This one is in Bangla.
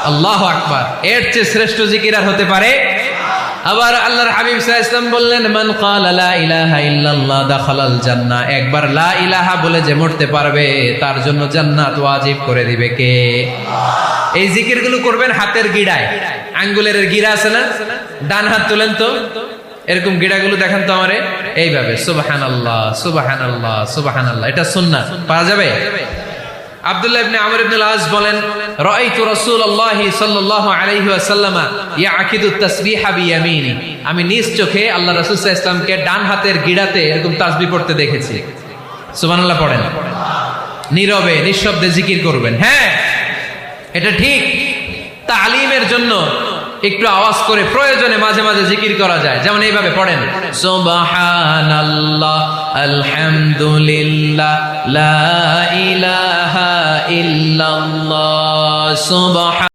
আল্লাহু আকবার। এর চেয়ে শ্রেষ্ঠ জিকির আর হতে পারে? আবার আল্লাহর হাবিব সাল্লাল্লাহু আলাইহি ওয়াসাল্লাম বললেন, মান ক্বালা লা ইলাহা ইল্লাল্লাহ দাখালাল জান্নাহ। একবার লা ইলাহা বলে যে মরতে পারবে তার জন্য জান্নাত ওয়াজিব করে দিবে কে? এই জিকিরগুলো করবেন হাতের গিড়ায়, আঙ্গুলের গিড়া আছে না, ডান হাত তুলেন তো, এরকম গিড়াগুলো দেখেন তো আমারে, এইভাবে সুবহানাল্লাহ সুবহানাল্লাহ সুবহানাল্লাহ, এটা সুন্নাহ, পারা যাবে? আব্দুল্লাহ ইবনে আমর ইবনে আল-আস বলেন, রাআইতু রাসূলুল্লাহ সাল্লাল্লাহু আলাইহি ওয়াসাল্লাম ইয়াকিদু তাসবিহা বিয়ামিনি। আমি নিজ চোখে আল্লাহ রাসূল সাল্লাল্লাহু আলাইহি ওয়াসাল্লামকে ডান হাতের গিড়াতে এরকম তাসবিহ পড়তে দেখেছি। সুবহানাল্লাহ পড়েন, নীরবে নিঃশব্দে জিকির করবেন। হ্যাঁ, এটা ঠিক। তালিমের জন্য একটু আওয়াজ করে প্রয়োজনে মাঝে মাঝে জিকির করা যায়, যেমন এইভাবে পড়েন, সুবহানাল্লাহ আলহামদুলিল্লাহ লা ইলাহা ইল্লাল্লাহ সুবহান